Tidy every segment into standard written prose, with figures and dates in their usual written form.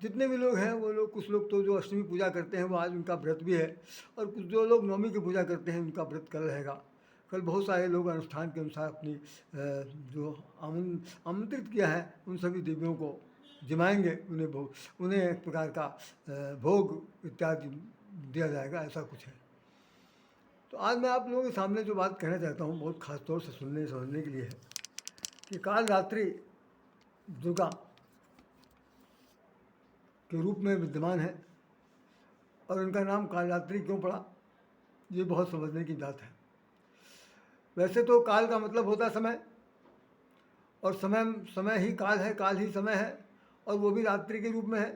जितने भी लोग हैं वो लोग, कुछ लोग तो जो अष्टमी पूजा करते हैं वो आज उनका व्रत भी है, और कुछ जो लोग नवमी की पूजा करते हैं उनका व्रत कल रहेगा। कल बहुत सारे लोग अनुष्ठान के अनुसार अपनी जो आमंत्रित किया है उन सभी देवियों को जिमाएंगे, उन्हें एक प्रकार का भोग इत्यादि दिया जाएगा, ऐसा कुछ है। तो आज मैं आप लोगों के सामने जो बात कहना चाहता हूँ बहुत खास तौर से सुनने समझने के लिए है कि काल रात्रि दुर्गा के रूप में विद्यमान है, और उनका नाम कालरात्रि क्यों पड़ा, ये बहुत समझने की बात है। वैसे तो काल का मतलब होता है समय, और समय ही काल है, काल ही समय है, और वो भी रात्रि के रूप में है।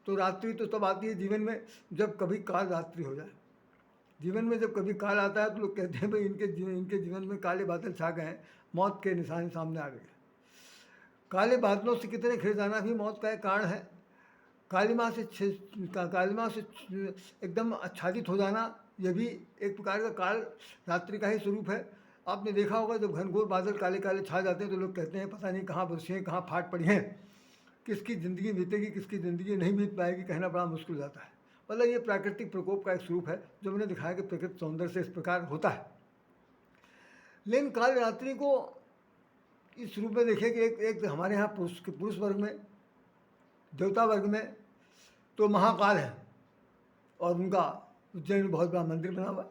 तो रात्रि तो तब आती है जीवन में जब कभी काल रात्रि हो जाए। जीवन में जब कभी काल आता है तो लोग कहते हैं भाई इनके जीवन में काले बादल छा गए हैं, मौत के निशान सामने आ गए। काले बादलों से कितने घिर जाना भी मौत का एक कारण है। कालिमा से एकदम आच्छादित हो जाना, यह भी एक प्रकार का काल रात्रि का ही स्वरूप है। आपने देखा होगा जब घनघोर बादल काले काले छा जाते हैं तो लोग कहते हैं पता नहीं कहाँ बरसी हैं, कहाँ फाट पड़ी हैं, किसकी ज़िंदगी बीतेगी किसकी ज़िंदगी नहीं बीत पाएगी, कहना बड़ा मुश्किल हो जाता है। मतलब ये प्राकृतिक प्रकोप का एक स्वरूप है जो मैंने दिखाया कि प्रकृति सौंदर्य से इस प्रकार होता है। लेकिन काल रात्रि को इस रूप में देखें कि एक हमारे यहाँ पुरुष वर्ग में, देवता वर्ग में तो महाकाल है, और उनका उज्जैन में बहुत बड़ा मंदिर बना हुआ।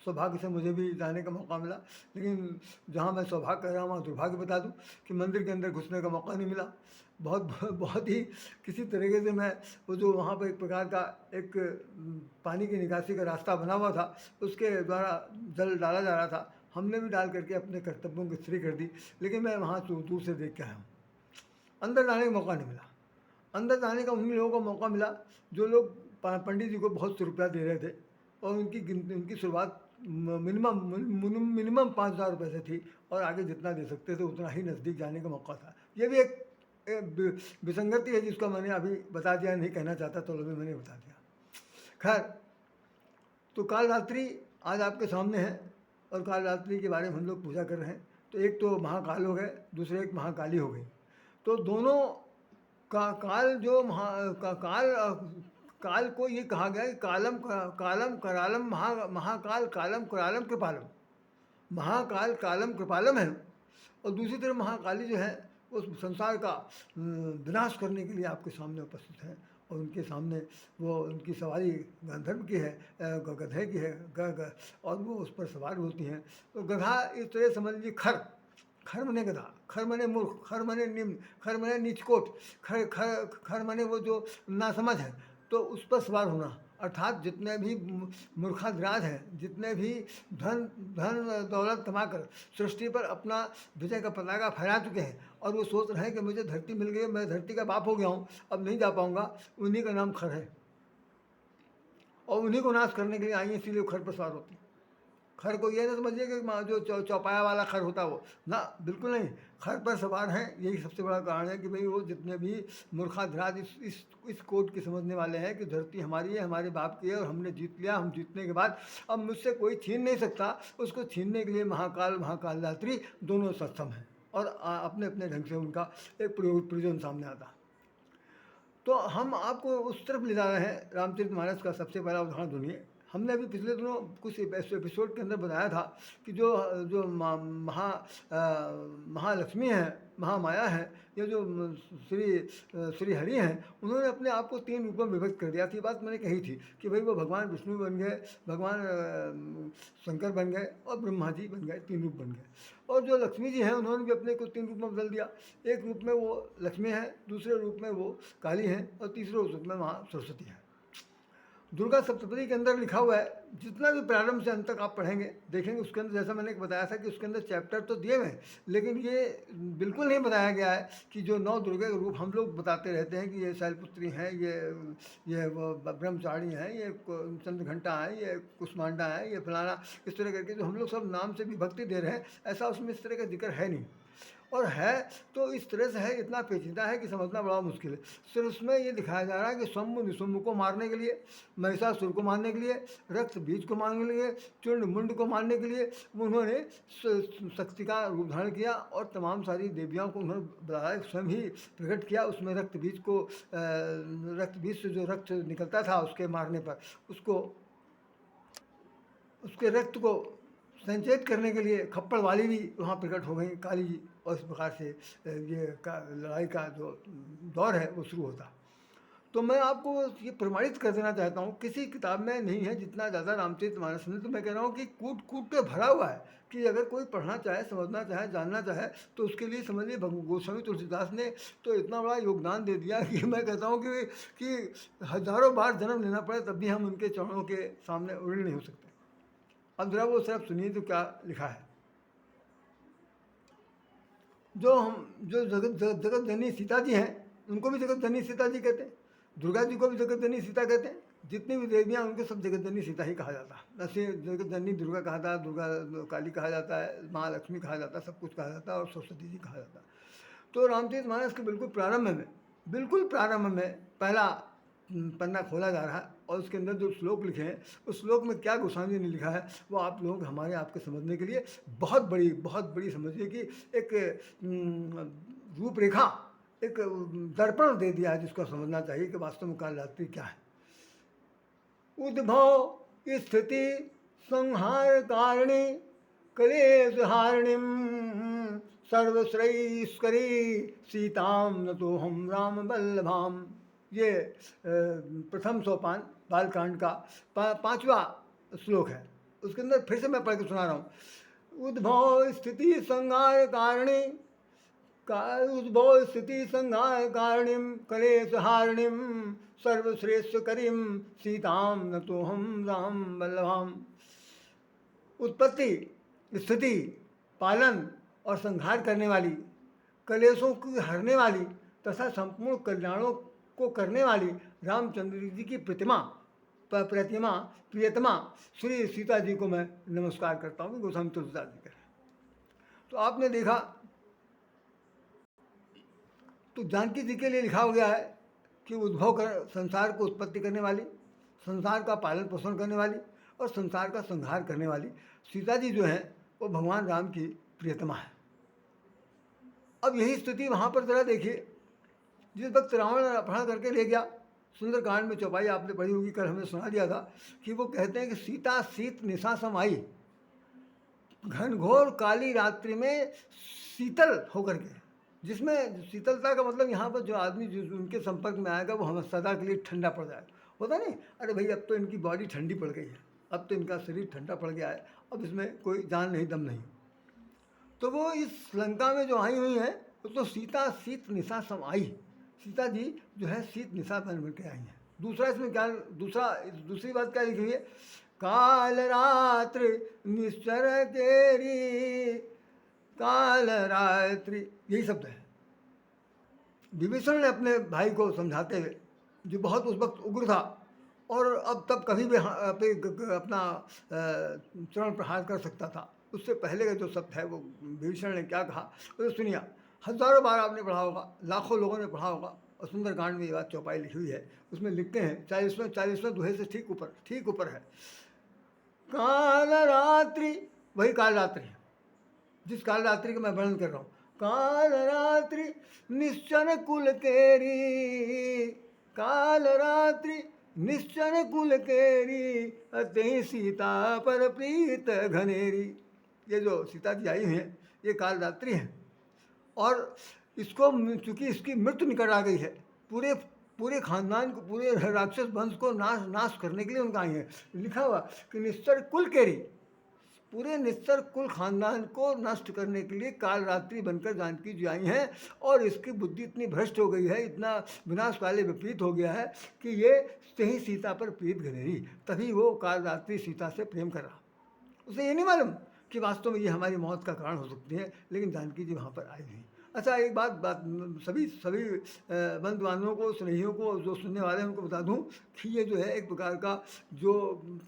सौभाग्य से मुझे भी जाने का मौका मिला, लेकिन जहाँ मैं सौभाग्य कह रहा हूँ वहाँ दुर्भाग्य बता दूँ कि मंदिर के अंदर घुसने का मौका नहीं मिला। बहुत ही किसी तरीके से मैं वो जो वहाँ पर एक प्रकार का एक पानी की निकासी का रास्ता बना हुआ था उसके द्वारा जल डाला जा रहा था, हमने भी डाल करके अपने कर्तव्यों की स्त्री कर दी, लेकिन मैं वहाँ दूर से देख के आया हूँ। अंदर जाने का मौका नहीं मिला। अंदर जाने का उन्हीं लोगों को मौका मिला जो लोग पंडित जी को बहुत से रुपया दे रहे थे, और उनकी शुरुआत मिनिमम 5,000 रुपये से थी, और आगे जितना दे सकते थे उतना ही नज़दीक जाने का मौका था। ये भी एक विसंगति है जिसका मैंने अभी बता दिया, नहीं कहना चाहता तो अभी मैंने बता दिया। खैर, तो काल रात्रि आज आपके सामने है, और काल रात्रि के बारे में हम लोग पूजा कर रहे हैं। तो एक तो महाकाल हो गए, दूसरे एक महाकाली हो गई। तो दोनों का काल जो काल को ये कहा गया कि कालम करालम महाकाल कालम करालम कृपालम। महाकाल कालम कृपालम है, और दूसरी तरफ महाकाली जो है उस संसार का विनाश करने के लिए आपके सामने उपस्थित है, और उनके सामने वो उनकी सवारी गंधर्व की है, गधे की है, और वो उस पर सवार होती हैं। तो गधा इस तरह समझ लीजिए खर मने गधा, खर मने मूर्ख, खर मने निम्न, खर मने नीचकोट, खर मने वो जो नासमझ है, तो उस पर सवार होना। अर्थात जितने भी मूर्खाधिराज हैं, जितने भी धन दौलत कमाकर सृष्टि पर अपना विजय का पताका फहरा चुके हैं, और वो सोच रहे हैं कि मुझे धरती मिल गई, मैं धरती का बाप हो गया हूँ, अब नहीं जा पाऊँगा, उन्हीं का नाम खर है, और उन्हीं को नाश करने के लिए आई, इसीलिए खर पर सवार होती है। खर को ये ना समझिए कि जो चौपाया वाला खर होता है वो ना, बिल्कुल नहीं। खर पर सवार हैं, यही सबसे बड़ा कारण है कि भाई वो जितने भी मूर्खाधिराज इस कोड की समझने वाले हैं कि धरती हमारी है, हमारे बाप की है, और हमने जीत लिया, हम जीतने के बाद अब मुझसे कोई छीन नहीं सकता। उसको छीनने के लिए महाकाल रात्रि दोनों सक्षम हैं, और अपने अपने ढंग से उनका एक प्रयोजन सामने आता। तो हम आपको उस तरफ ले जा रहे हैं। रामचरितमानस का सबसे बड़ा उदाहरण सुनिए। हमने अभी पिछले दिनों कुछ एपिसोड के अंदर बताया था कि जो महालक्ष्मी हैं, महामाया हैं, ये जो श्री हरि हैं, उन्होंने अपने आप को 3 रूपों में विभक्त कर दिया थी। बात मैंने कही थी कि भाई वो भगवान विष्णु बन गए, भगवान शंकर बन गए, और ब्रह्मा जी बन गए, 3 रूप बन गए। और जो लक्ष्मी जी हैं उन्होंने भी अपने को 3 रूप में बदल दिया। एक रूप में वो लक्ष्मी है, दूसरे रूप में वो काली हैं, और तीसरे रूप में माँ सरस्वती हैं। दुर्गा सप्तपदी के अंदर लिखा हुआ है, जितना भी प्रारंभ से अंत तक आप पढ़ेंगे देखेंगे उसके अंदर, जैसा मैंने बताया था कि उसके अंदर चैप्टर तो दिए हुए हैं, लेकिन ये बिल्कुल नहीं बताया गया है कि जो 9 दुर्गा के रूप हम लोग बताते रहते हैं कि ये शैलपुत्री हैं, ये ब्रह्मचारिणी हैं, ये चंद्रघंटा हैं, ये कुष्मांडा हैं, ये फलाना, इस तरह करके जो हम लोग सब नाम से भी भक्ति दे रहे हैं, ऐसा उसमें इस तरह का जिक्र है नहीं। और है तो इस तरह से है, इतना पेचीदा है कि समझना बड़ा मुश्किल है। सिर्फ उसमें ये दिखाया जा रहा है कि शंभु निशुंभ को मारने के लिए, महिषासुर को मारने के लिए, रक्त बीज को मारने के लिए, चुंड मुंड को मारने के लिए उन्होंने शक्ति का रूप धारण किया और तमाम सारी देवियों को उन्होंने बुलाया, स्वयं ही प्रकट किया। उसमें रक्त बीज को, रक्त बीज से जो रक्त निकलता था उसके मारने पर, उसके रक्त को संचेत करने के लिए खप्पड़ वाली भी वहाँ प्रकट हो गई, काली जी। और इस प्रकार से ये लड़ाई का जो दौर है वो शुरू होता। तो मैं आपको ये प्रमाणित कर देना चाहता हूँ, किसी किताब में नहीं है जितना ज़्यादा रामचरितमानस में। तो मैं कह रहा हूँ कि कूट कूट के भरा हुआ है कि अगर कोई पढ़ना चाहे, समझना चाहे, जानना चाहे तो उसके लिए समझिए गोस्वामी तुलसीदास ने तो इतना बड़ा योगदान दे दिया कि मैं कहता हूँ कि हजारों बार जन्म लेना पड़े तब भी हम उनके चरणों के सामने उड़ नहीं हो सकते। अब जरा वो सिर्फ सुनिए तो क्या लिखा है। जो जगत जननी सीता जी हैं उनको भी जगत जननी सीता जी कहते हैं, दुर्गा जी को भी जगत जननी सीता कहते हैं। जितनी भी देवियाँ उनके सब जगत जननी सीता ही कहा जाता है। ऐसे जगत जननी दुर्गा कहा जाता है, दुर्गा काली कहा जाता है, महालक्ष्मी कहा जाता है, सब कुछ कहा जाता है और सरस्वती जी कहा जाता है। तो रामचरितमानस के बिल्कुल प्रारंभ में पहला पन्ना खोला जा रहा है और उसके अंदर जो श्लोक लिखे हैं उस श्लोक में क्या गोस्वामी जी ने लिखा है वो आप लोगों को हमारे आपके समझने के लिए बहुत बड़ी समझिए कि एक रूपरेखा, एक दर्पण दे दिया है जिसको समझना चाहिए कि वास्तव में कालरात्रि क्या है। उद्भव स्थिति संहार कारिणी कलेश हारिणीम सर्वश्रेयस्करी सीताम न तो हम राम बल्लभाम। ये प्रथम सोपान बालकांड का पांचवा श्लोक है। उसके अंदर फिर से मैं पढ़ के सुना रहा हूँ। उद्भव स्थिति संहार कारिणी उद्भव स्थिति संहार कारिणीम कलेश हारिणीम सर्वश्रेष्ठ करीम सीताम न तो हम राम बल्लभाम। उत्पत्ति, स्थिति, पालन और संहार करने वाली, कलेशों को हरने वाली तथा संपूर्ण कल्याणों को करने वाली रामचंद्र जी की प्रियतमा श्री सीता जी को मैं नमस्कार करता हूँ। गोस्वामी तुलसीदास जी करें। तो आपने देखा तो जानकी जी के लिए लिखा हो गया है कि उद्भव कर संसार को उत्पत्ति करने वाली, संसार का पालन पोषण करने वाली और संसार का संहार करने वाली सीता जी जो हैं वो भगवान राम की प्रियतमा है। अब यही स्थिति वहाँ पर जरा देखिए, जिस वक्त रावण अपहरण करके ले गया, सुंदरकांड में चौपाई आपने पढ़ी होगी, कल हमने सुना दिया था कि वो कहते हैं कि सीता शीत निशा समाई, घनघोर काली रात्रि में शीतल होकर के, जिसमें शीतलता का मतलब यहाँ पर जो आदमी जो उनके संपर्क में आएगा वो हमें सदा के लिए ठंडा पड़ जाएगा। होता नहीं, अरे भाई अब तो इनकी बॉडी ठंडी पड़ गई है, अब तो इनका शरीर ठंडा पड़ गया है, अब इसमें कोई जान नहीं, दम नहीं। तो वो इस लंका में जो आई हुई हैं तो सीता शीत निशा समाई, सीता जी जो है शीत निशा बन के आई हैं। दूसरा इसमें क्या, दूसरी बात क्या लिखी हुई है, काल रात्रि निश्चर तेरी, काल रात्रि, यही शब्द है। विभीषण ने अपने भाई को समझाते हुए, जो बहुत उस वक्त उग्र था और अब तब कभी भी अपना चरण प्रहार कर सकता था, उससे पहले का जो शब्द है वो विभीषण ने क्या कहा तो सुनिए। हजारों बार आपने पढ़ा होगा, लाखों लोगों ने पढ़ा होगा और सुंदरकांड में ये बात चौपाई लिखी हुई है। उसमें लिखते हैं 40वें दोहे से ठीक ऊपर है, काल रात्रि, वही काल रात्रि है जिस काल रात्रि का मैं वर्णन कर रहा हूँ। काल रात्रि निश्चन कुल केरी, काल रात्रि निश्चन कुल केरी, अति सीता पर प्रीत घनेरी। ये जो सीता जी आई हैं ये काल रात्रि है और इसको चूँकि इसकी मृत्यु निकट आ गई है, पूरे खानदान को, पूरे राक्षस वंश को नाश करने के लिए उनका आई है। लिखा हुआ कि निश्चर कुल केरी, पूरे निश्चर कुल खानदान को नष्ट करने के लिए काल रात्रि बनकर जानकी जी आई हैं और इसकी बुद्धि इतनी भ्रष्ट हो गई है, इतना विनाश काले विपरीत हो गया है कि ये सही सीता पर प्रीत घनेरी, तभी वो काल रात्रि सीता से प्रेम कर रहा। उसे ये नहीं मालूम कि वास्तव में ये हमारी मौत का कारण हो सकती है, लेकिन जानकी जी वहाँ पर आई नहीं। अच्छा एक बात बात सभी सभी बंधु बांधवों को, स्नेहियों को, जो सुनने वाले हैं उनको बता दूं कि ये जो है एक प्रकार का जो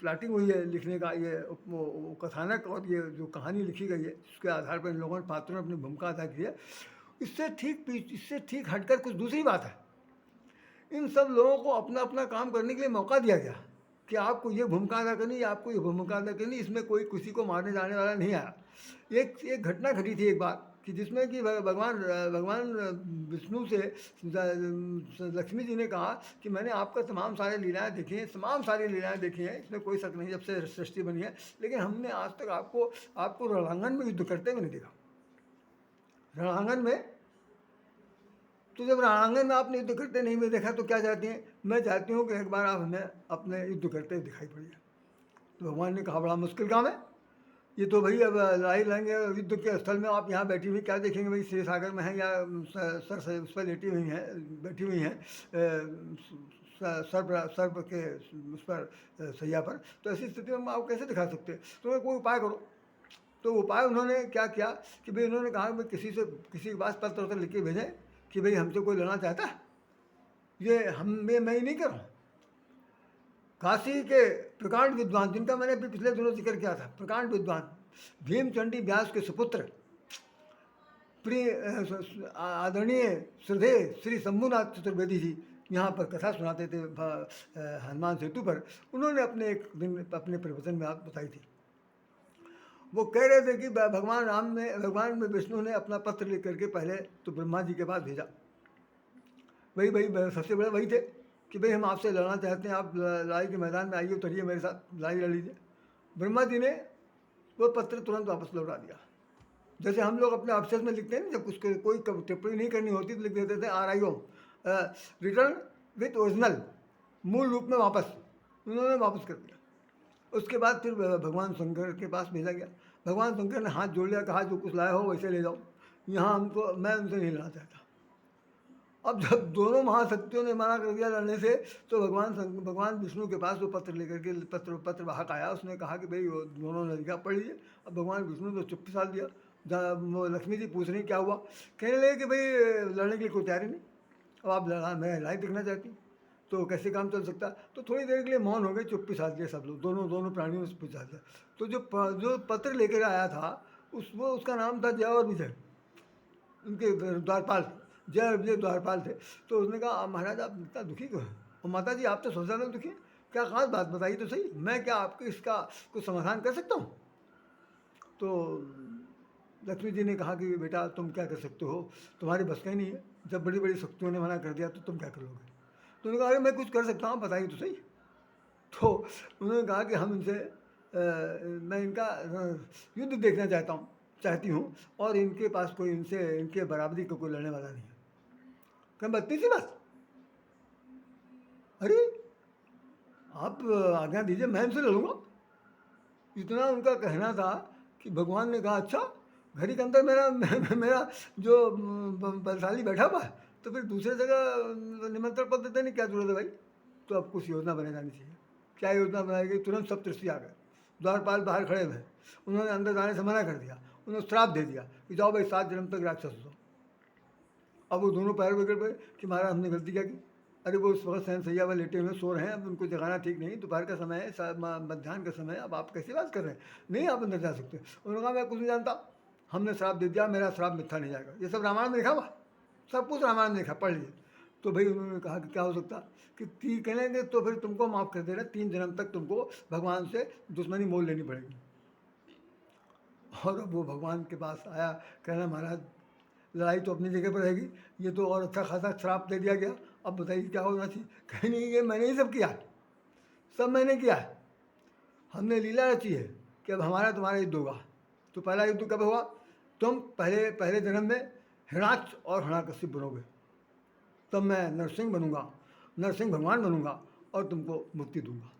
प्लाटिंग हुई है लिखने का, ये वो कथानक और ये जो कहानी लिखी गई है उसके आधार पर इन लोगों ने, पात्रों ने अपनी भूमिका अदा की है। इससे ठीक हटकर कुछ दूसरी बात है। इन सब लोगों को अपना अपना काम करने के लिए मौका दिया गया कि आपको ये भूमिका अदा करनी है, आपको ये भूमिका अदा करनी। इसमें कोई किसी को मारने जाने वाला नहीं आया। एक घटना घटी थी एक बार कि जिसमें कि भगवान भगवान विष्णु से लक्ष्मी जी ने कहा कि मैंने आपका तमाम सारे लीलाएं देखी हैं, तमाम सारी लीलाएं देखी हैं, इसमें कोई शक नहीं जब से सृष्टि बनी है, लेकिन हमने आज तक आपको आपको रणांगन में युद्ध करते हुए नहीं देखा। रणांगन में तो जब रणांगन में आपने युद्ध करते नहीं में देखा तो क्या चाहती हैं? मैं चाहती हूँ कि एक बार आप हमें अपने युद्ध करते हुए दिखाई पड़िए। तो भगवान ने कहा बड़ा मुश्किल काम है ये तो भाई, अब लड़ाई लड़ेंगे युद्ध के स्थल में, आप यहाँ बैठी हुई क्या देखेंगे भाई, क्षीर सागर में है या सर से उस पर लेटी हुई हैं, बैठी हुई हैं सर्प के उस पर सैया पर, तो ऐसी स्थिति में आप कैसे दिखा सकते हैं? तो कोई उपाय करो। तो उपाय उन्होंने क्या किया कि भाई उन्होंने कहा भाई किसी के पास पत्र वत्र लिख के भेजें कि भाई हमसे कोई लड़ना चाहता है, ये मैं ही नहीं कर रहा हूँ। काशी के प्रकांड विद्वान, जिनका मैंने अभी पिछले दिनों जिक्र किया था, प्रकांड विद्वान भीमचंडी व्यास के सुपुत्र प्रिय आदरणीय श्रद्धेय श्री शंभुनाथ चतुर्वेदी जी यहाँ पर कथा सुनाते थे हनुमान सेतु पर। उन्होंने अपने एक दिन अपने प्रवचन में बात बताई थी। वो कह रहे थे कि भगवान विष्णु ने अपना पत्र लिख करके पहले तो ब्रह्मा जी के पास भेजा। वही सबसे बड़े वही थे कि भाई हम आपसे लड़ना चाहते हैं, आप लड़ाई के मैदान में आइए, उतरिए, मेरे साथ लड़ाई लड़ लीजिए। ब्रह्मा जी ने वो पत्र तुरंत वापस लौटा दिया। जैसे हम लोग अपने ऑफिस में लिखते हैं ना, जब कुछ कोई टिप्पणी नहीं करनी होती तो लिख देते थे RIO, रिटर्न विथ ओरिजिनल, मूल रूप में वापस। उन्होंने वापस कर दिया। उसके बाद फिर भगवान शंकर के पास भेजा गया। भगवान शंकर ने हाथ जोड़ लिया, कहा जो कुछ लाए हो वैसे ले जाओ, यहाँ हमको, मैं उनसे नहीं लड़ना चाहता। अब जब दोनों महाशक्तियों ने मना कर दिया लड़ने से, तो भगवान विष्णु के पास वो पत्र लेकर के पत्र वाहक आया। उसने कहा कि भाई वो दोनों ने लिखा, पढ़ लीजिए। अब भगवान विष्णु तो चुप्पी साध दिया। लक्ष्मी जी पूछ रही क्या हुआ, कहने लगे कि भाई लड़ने के लिए कोई तैयारी नहीं, अब आप मैं लड़ाई देखना चाहती, तो कैसे काम चल सकता। तो थोड़ी देर के लिए मौन हो गए, चुप्पी साध दिए सब लोग, दोनों प्राणियों ने पूछा दिया। तो जो पत्र लेकर आया था उसका नाम था जय और विजय, उनके द्वारपाल, जय विजय द्वारपाल थे। तो उसने कहा महाराज आप इतना दुखी क्यों हैं? और माता जी आप तो सबसे ज़्यादा दुखी हैं, क्या खास बात बताइए तो सही, मैं क्या आपके इसका कुछ समाधान कर सकता हूँ? तो लक्ष्मी जी ने कहा कि बेटा तुम क्या कर सकते हो, तुम्हारी बस का ही नहीं है, जब बड़ी बड़ी शक्तियों ने मना कर दिया तो तुम क्या करोगे? तो उन्होंने कहा अरे मैं कुछ कर सकता हूँ, बताइए तो सही। तो उन्होंने कहा कि हम इनसे मैं इनका युद्ध देखना चाहती हूँ, और इनके पास कोई इनके बराबरी का कोई लड़ने वाला नहीं है। क्या बत्ती सी बात, अरे आप आज्ञा दीजिए मैं इनसे लड़ूंगा। इतना उनका कहना था कि भगवान ने कहा अच्छा, घड़ी के अंदर मेरा जो बलशाली बैठा हुआ है, तो फिर दूसरे जगह निमंत्रण पत्र देते नहीं, क्या जरूरत है भाई? तो अब कुछ योजना बना जानी चाहिए। क्या योजना बनाई गई? तुरंत सप्तऋषि आ गए, द्वारपाल बाहर खड़े हुए, उन्होंने अंदर जाने से मना कर दिया, उन्होंने श्राप दे दिया कि जाओ भाई 7 जन्म तक राक्षस हो। अब वो दोनों पैर बिगड़ गए कि महाराज हमने गलती क्या की। अरे वो उस वक्त सहन सैया लेटे हुए सो रहे हैं, अब उनको जगाना ठीक नहीं, दोपहर का समय है, मध्याह्न का समय है, अब आप कैसी बात कर रहे हैं? नहीं आप अंदर जा सकते। उन्होंने कहा मैं कुछ नहीं जानता, हमने श्राप दे दिया, मेरा श्राप मिथ्या नहीं जाएगा। ये सब रामायण में लिखा हुआ, सब कुछ रामायण में लिखा, पढ़ लीजिए। तो भाई उन्होंने कहा कि क्या हो सकता कि कहेंगे तो फिर तुमको माफ़ कर देना, 3 जन्म तक तुमको भगवान से दुश्मनी मोल लेनी पड़ेगी। और अब वो भगवान के पास आया, कहना महाराज लड़ाई तो अपनी जगह पर रहेगी, ये तो और अच्छा खासा श्राप दे दिया गया, अब बताइए क्या होना चाहिए? कहीं नहीं, ये मैंने ही सब किया, सब मैंने किया है, हमने लीला रची है कि अब हमारा तुम्हारा युद्ध होगा। तो पहला युद्ध कब हुआ? तुम पहले जन्म में हिरणाक्ष और हिरण्यकशिप बनोगे, तब मैं नरसिंह बनूंगा, नरसिंह भगवान बनूंगा और तुमको मुक्ति दूंगा।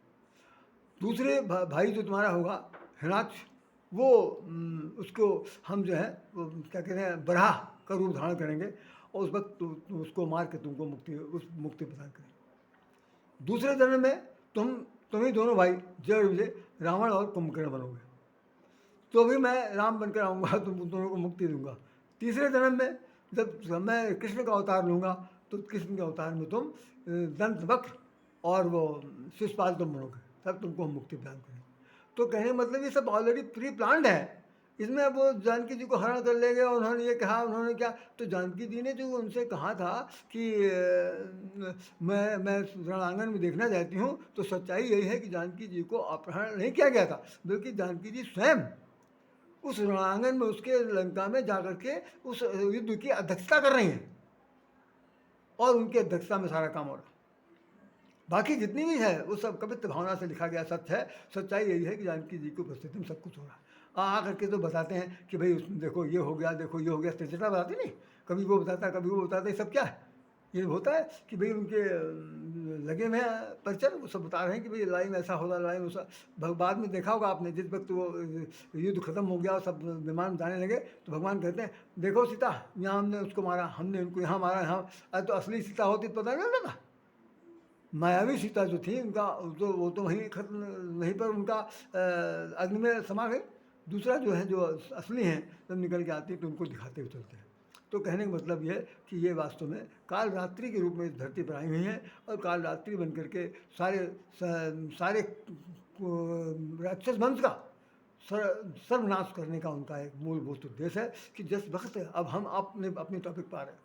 दूसरे भाई जो तुम्हारा होगा हिरणाक्ष, वो उसको हम जो है वो क्या कहते हैं बराह का रूप धारण करेंगे, और उस वक्त उसको मार के तुमको मुक्ति प्रदान करेंगे। दूसरे जन्म में तुम ही दोनों भाई जय और विजय रावण और कुंभकर्ण बनोगे, तो भी मैं राम बनकर आऊँगा, तुम दोनों को मुक्ति दूंगा। तीसरे जन्म में जब मैं कृष्ण का अवतार लूँगा तो कृष्ण के अवतार में तुम दंत वक्र और वो शिशुपाल तुम बनोगे, तब तुमको हम मुक्ति प्रदान करेंगे। तो कहने का मतलब ये सब ऑलरेडी प्री प्लान्ड है। इसमें अब वो जानकी जी को हरण कर ले गए और उन्होंने ये कहा, उन्होंने क्या, तो जानकी जी ने जो उनसे कहा था कि मैं रणांगन में देखना चाहती हूँ, तो सच्चाई यही है कि जानकी जी को अपहरण नहीं किया गया था, बल्कि जानकी जी स्वयं उस रणांगन में, उसके लंका में जाकर के उस युद्ध की अध्यक्षता कर रही हैं और उनकी अध्यक्षता में सारा काम हो रहा है। बाकी जितनी भी है वो सब कवित्व भावना से लिखा गया सत्य है। सच्चाई यही है कि जानकी जी की उपस्थिति में सब कुछ हो रहा है। आ करके तो बताते हैं कि भाई उसमें देखो ये हो गया, देखो ये हो गया, स्टेचना बताते नहीं, कभी वो बताता कभी वो बताता, ये सब क्या है? ये होता है कि भाई उनके लगे में परिचय, वो सब बता रहे हैं कि भाई लड़ाई में ऐसा होता, लड़ाई में ऐसा। बाद में देखा होगा आपने, जिस वक्त वो युद्ध खत्म हो गया और सब विमान जाने लगे, तो भगवान कहते हैं देखो सीता, यहाँ हमने उसको मारा, हमने उनको यहाँ मारा, यहाँ। अरे तो असली सीता होती तो पता नहीं होता था। मायावी सीता जो थी उनका, तो वो तो वहीं खत्म, वहीं पर उनका अग्नि में समा गई। दूसरा जो है, जो असली हैं, जब निकल के आती है तो उनको दिखाते हुए चलते हैं। तो कहने का मतलब ये है कि ये वास्तव में काल रात्रि के रूप में इस धरती पर आई हुई हैं और काल रात्रि बन करके सारे राक्षस वंश का सर्वनाश करने का उनका एक मूलभूत उद्देश्य है कि जिस वक्त, अब हम अपने टॉपिक पर आ रहे हैं,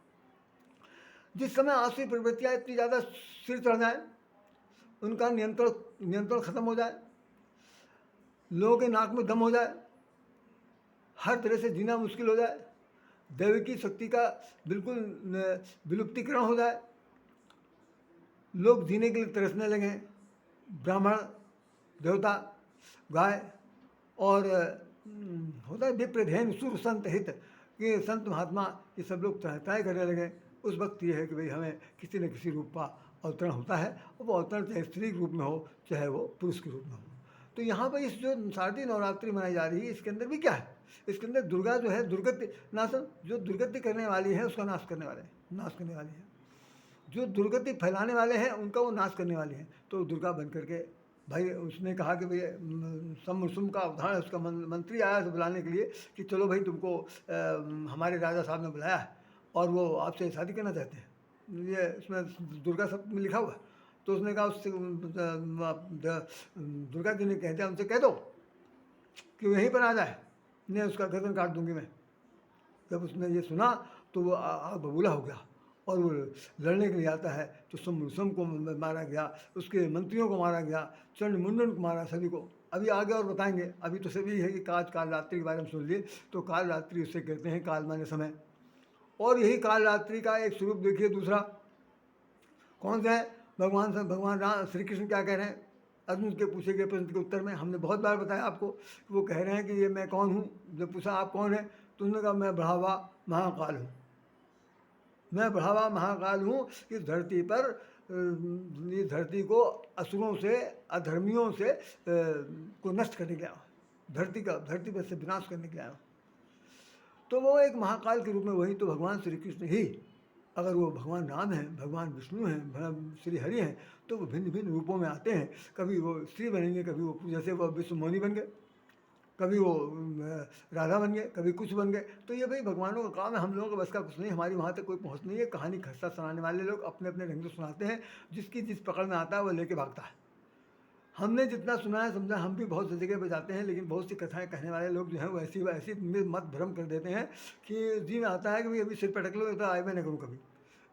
जिस समय आसुरी प्रवृत्तियाँ इतनी ज़्यादा सिर चढ़ जाए, उनका नियंत्रण खत्म हो जाए, लोगों के नाक में दम हो जाए, हर तरह से जीना मुश्किल हो जाए, दैविकी शक्ति का बिल्कुल विलुप्तिकरण हो जाए, लोग जीने के लिए तरसने लगे, ब्राह्मण, देवता, गाय और होता है विप्रधेन सुर संत हित, कि संत महात्मा ये सब लोग तय करने लगे। उस वक्त ये है कि भाई हमें किसी न किसी रूप का अवतरण होता है, और वो अवतरण चाहे स्त्री के रूप में हो चाहे वो पुरुष के रूप में हो। तो यहाँ पर इस जो शारदीय नवरात्रि मनाई जा रही है, इसके अंदर भी क्या है? इसके अंदर दुर्गा जो है, दुर्गति नाशन, जो दुर्गति करने वाली है उसका नाश करने वाली है। जो दुर्गति फैलाने वाले हैं उनका वो नाश करने वाली है। तो दुर्गा बन करके भाई उसने कहा कि भाई सम का उदाहरण, उसका मंत्री आया था बुलाने के लिए कि चलो भाई तुमको हमारे राजा साहब ने बुलाया है और वो आपसे शादी करना चाहते हैं, ये इसमें दुर्गा शब्द में लिखा हुआ। तो उसने कहा, उससे दुर्गा जी ने कह दिया, उनसे कह दो कि यहीं पर आ जाए, नहीं उसका गर्दन काट दूंगी मैं। जब उसने ये सुना तो वो आग बबूला हो गया और वो लड़ने के लिए आता है। तो सम को मारा गया, उसके मंत्रियों को मारा गया, चंड मुंडन को मारा, सभी को। अभी आगे और बताएंगे, अभी तो सभी है कि काल रात्रि के बारे में सुन लिए। तो काल रात्रि उसे कहते हैं, काल माने समय। और यही काल रात्रि का एक स्वरूप देखिए दूसरा, कौन सा है? भगवान राम श्री कृष्ण क्या कह रहे हैं अर्जुन के पूछे गए प्रश्न के उत्तर में? हमने बहुत बार बताया आपको, वो कह रहे हैं कि ये मैं कौन हूँ। जब पूछा आप कौन है, तो उन्होंने कहा मैं बढ़ावा महाकाल हूँ, मैं बढ़ावा महाकाल हूँ। इस धरती पर इस धरती को असुरों से, अधर्मियों से को नष्ट करने के लिए आया, धरती पर से विनाश करने के लिए आया। तो वो एक महाकाल के रूप में, वही तो भगवान श्री कृष्ण ही, अगर वो भगवान राम हैं, भगवान विष्णु हैं, श्री हरि हैं, तो वो भिन्न भिन्न रूपों में आते हैं। कभी वो स्त्री बनेंगे, कभी वो जैसे वो विश्व मोनी बन गए, कभी वो राधा बन गए, कभी कुछ बन गए। तो ये भाई भगवानों का काम है, हम लोगों का बस का कुछ नहीं, हमारी वहाँ तक कोई पहुँच नहीं है। कहानी खस्ता सुनाने वाले लोग अपने अपने ढंग से सुनाते हैं, जिसकी जिस पकड़ में आता है वो लेके भागता है। हमने जितना सुना है समझा, हम भी बहुत सी जगह पर जाते हैं, लेकिन बहुत सी कथाएं कहने वाले लोग जो हैं वो ऐसी मत भ्रम कर देते हैं कि जी में आता है कि भाई अभी सिर पटक लो, तो आए मैं नहीं करूँ कभी।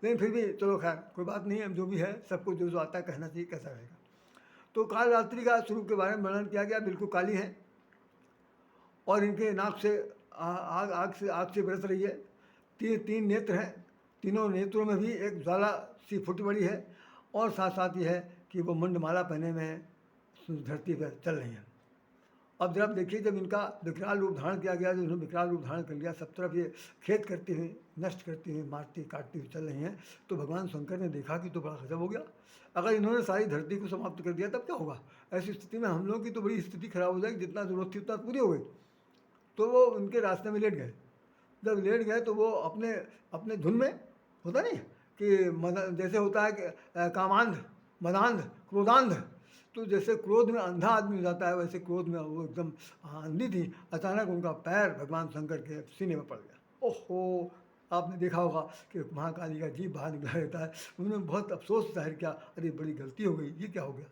लेकिन फिर भी चलो खैर कोई बात नहीं है, जो भी है सबको जो आता है कहना चाहिए, कैसा रहेगा। तो काल रात्रि का स्वरूप के बारे में वर्णन किया गया, बिल्कुल काली है और इनके नाक से आग से बरस रही है। तीन नेत्र हैं, तीनों नेत्रों में भी एक ज्वाला सी फुट बड़ी है, और साथ साथ ये है कि वो मुंडमाला पहने में धरती पर चल रही हैं। अब जब देखिए, जब इनका विकराल रूप धारण किया गया, जो इन्होंने विकराल रूप धारण कर लिया, सब तरफ ये खेत करती हुई, नष्ट करती हुई, मारती काटती हुई चल रही हैं, तो भगवान शंकर ने देखा कि तो बड़ा गजब हो गया। अगर इन्होंने सारी धरती को समाप्त कर दिया तब क्या होगा? ऐसी स्थिति में हम लोगों की तो बड़ी स्थिति खराब हो जाएगी, जितना जरूरत थी उतना पूरी हो गई। तो वो उनके रास्ते में लेट गए। जब लेट गए तो वो अपने अपने धुन में, होता नहीं कि जैसे होता है कि कामांध, मदांध, क्रोधांध, तो जैसे क्रोध में अंधा आदमी हो जाता है, वैसे क्रोध में वो एकदम अंधी थी। अचानक उनका पैर भगवान शंकर के सीने में पड़ गया। ओहो, आपने देखा होगा कि महाकाली का जीभ बाहर निकला रहता है। उन्होंने बहुत अफसोस जाहिर किया, अरे बड़ी गलती हो गई, ये क्या हो गया।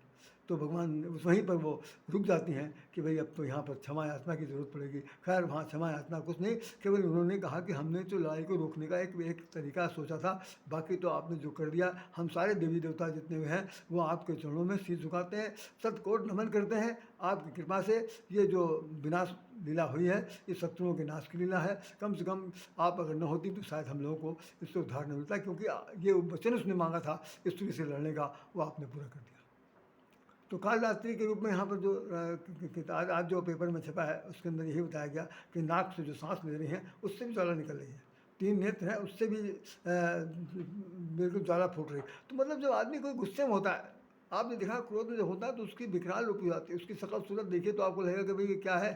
तो भगवान उस वहीं पर वो रुक जाती हैं कि भाई अब तो यहाँ पर क्षमा याचना की ज़रूरत पड़ेगी। खैर वहाँ क्षमा याचना कुछ नहीं, केवल उन्होंने कहा कि हमने तो लड़ाई को रोकने का एक तरीका सोचा था, बाकी तो आपने जो कर दिया। हम सारे देवी देवता जितने हुए हैं वो आपके चरणों में शीश झुकाते हैं, शतकोट नमन करते हैं। आपकी कृपा से ये जो विनाश लीला हुई है ये शत्रुओं के नाश की लीला है। कम से कम आप अगर न होती तो शायद हम लोगों को इससे उद्धार नहीं मिलता, क्योंकि ये वचन उसने मांगा था स्त्री से लड़ने का, वो आपने पूरा कर दिया। तो कालरात्रि के रूप में यहाँ पर जो आज जो पेपर में छपा है उसके अंदर यही बताया गया कि नाक से जो सांस ले रही हैं उससे भी ज्वाला निकल रही है, 3 नेत्र हैं उससे भी बिल्कुल ज्वाला फूट रही है। तो मतलब जब आदमी कोई गुस्से में होता है, आपने देखा क्रोध में जब होता है तो उसकी विकराल रूप हो जाती है, उसकी शकल सूरत देखिए तो आपको लगेगा कि भाई ये क्या है।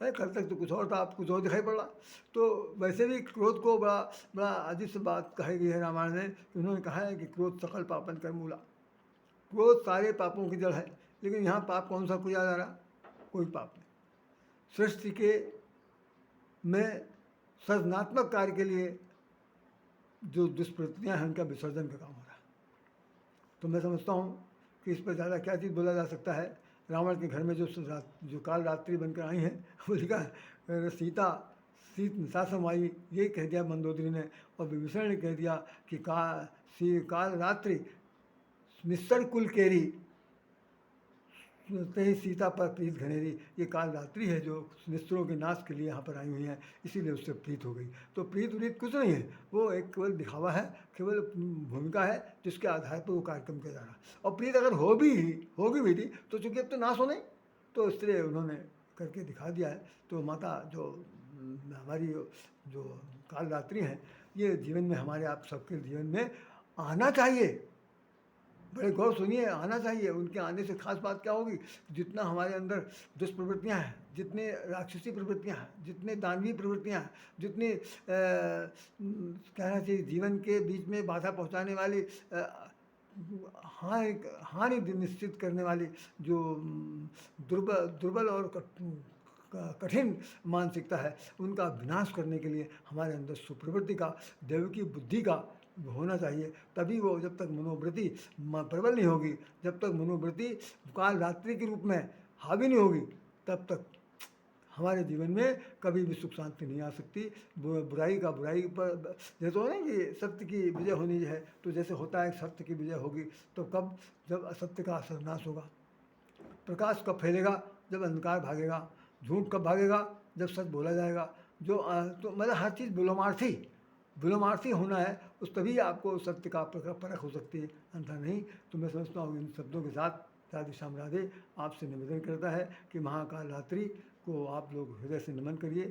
अरे कल तक तो कुछ और था, आप कुछ और दिखाई पड़ रहा। तो वैसे भी क्रोध को बड़ा बड़ा अजीब सी बात कही गई है रामायण में। उन्होंने कहा है कि क्रोध सकल पापन कर मूला, क्रोध सारे पापों की जड़ है। लेकिन यहाँ पाप कौन सा किया जा रहा, कोई पाप नहीं। सृष्टि के में सृजनात्मक कार्य के लिए जो दुष्प्रवृत्तियाँ हैं उनका विसर्जन का काम हो रहा है। तो मैं समझता हूँ कि इस पर ज़्यादा क्या चीज़ बोला जा सकता है। रावण के घर में जो काल रात्रि बनकर आई हैं वो लिखा है सीता सासम आई, ये कह दिया मंदोदरी ने, और विभीषण ने कह दिया कि काल रात्रि निस्तर कुल केरी ही सीता पर प्रीत घनेरी। ये काल रात्रि है जो निस्त्रों के नाश के लिए यहाँ पर आई हुई हैं, इसीलिए उससे प्रीत हो गई। तो प्रीत व्रीत कुछ नहीं है, वो एक केवल दिखावा है, केवल भूमिका है जिसके आधार पर वो कार्यक्रम किया जा रहा है। और प्रीत अगर होगी भी थी तो चूंकि अब तो नाश हो नहीं, तो इसलिए उन्होंने करके दिखा दिया है। तो माता जो हमारी जो काल रात्रि है ये जीवन में हमारे आप सबके जीवन में आना चाहिए। बड़े गौर सुनिए, आना चाहिए। उनके आने से खास बात क्या होगी, जितना हमारे अंदर दुष्प्रवृत्तियाँ हैं, जितने राक्षसी प्रवृत्तियाँ हैं, जितने दानवीय प्रवृत्तियाँ हैं, जितनी कहना चाहिए जीवन के बीच में बाधा पहुंचाने वाली हानि निश्चित करने वाली जो दुर्बल और कठिन मानसिकता है, उनका विनाश करने के लिए हमारे अंदर सुप्रवृत्ति का, देव की बुद्धि का होना चाहिए। तभी वो, जब तक मनोवृत्ति प्रबल नहीं होगी, जब तक मनोवृत्ति काल रात्रि के रूप में हावी नहीं होगी, तब तक हमारे जीवन में कभी भी सुख शांति नहीं आ सकती। बुराई पर जैसे हो ना कि सत्य की विजय होनी है, तो जैसे होता है सत्य की विजय होगी तो कब, जब असत्य का सर्वनाश होगा। प्रकाश कब फैलेगा, जब अंधकार भागेगा। झूठ कब भागेगा, जब सच बोला जाएगा। तो मतलब हर चीज़ विलोमार्थी होना है, उस तभी आपको सत्य का परख हो सकती है, अन्यथा नहीं। तो मैं समझता हूँ इन शब्दों के साथ राधे श्याम राधे आपसे निवेदन करता है कि महाकाल रात्रि को आप लोग हृदय से नमन करिए,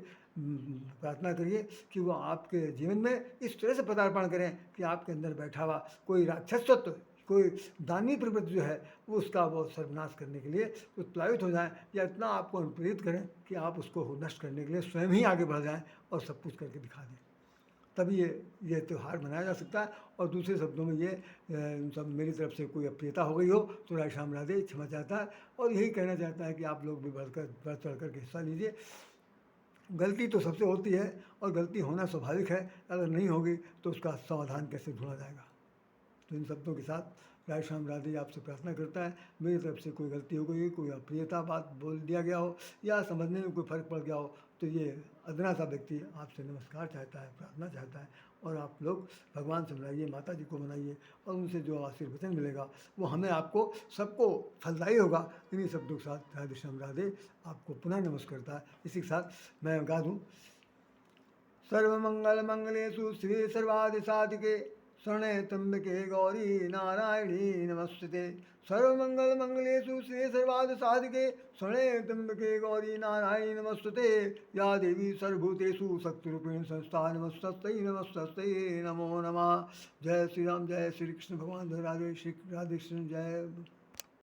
प्रार्थना करिए कि वो आपके जीवन में इस तरह से पदार्पण करें कि आपके अंदर बैठा हुआ कोई राक्षसत्व, कोई दानी प्रवृत्ति जो है वो उसका वो सर्वनाश करने के लिए उत्प्लावित हो जाए, या इतना आपको अनुप्रेरित करें कि आप उसको नष्ट करने के लिए स्वयं ही आगे बढ़ जाएं और सब कुछ करके दिखा दें। तभी ये त्यौहार मनाया जा सकता है। और दूसरे शब्दों में ये सब मेरी तरफ से कोई अप्रियता हो गई हो तो राधे श्याम राधे क्षमा चाहता है, और यही कहना चाहता है कि आप लोग भी बढ़ चढ़ कर के हिस्सा लीजिए। गलती तो सबसे होती है और गलती होना स्वाभाविक है, अगर नहीं होगी तो उसका समाधान कैसे ढूंढा जाएगा। तो इन शब्दों के साथ राधे श्याम राधे आपसे प्रार्थना करता है, मेरी तरफ से कोई गलती हो गई, कोई अप्रियता बात बोल दिया गया हो या समझने में कोई फ़र्क पड़ गया हो, तो ये अदना सा व्यक्ति आपसे नमस्कार चाहता है, प्रार्थना चाहता है। और आप लोग भगवान से मनाइए, माता जी को मनाइए, और उनसे जो आशीर्वचन मिलेगा वो हमें आपको सबको फलदायी होगा। इन्हीं शब्दों के साथ राधे श्याम राधे आपको पुनः नमस्कार करता है। इसी के साथ मैं गा दूँ, सर्वमंगल मंगलेषु श्री सर्वादि साधिके शरणे त्र्यंबके गौरी नारायणी नमस्ते। सर्वमंगल मंगलेषु श्री सर्वादि साधिके शरणे त्र्यंबके गौरी नारायणी नमस्ते। या देवी सर्वभूतेषु शक्तिरूपेण संस्था नमस्तस्यै नमस्तस्यै नमो नमः। जय श्री राम, जय श्री कृष्ण भगवान, राधे श्री राधे कृष्ण, जय।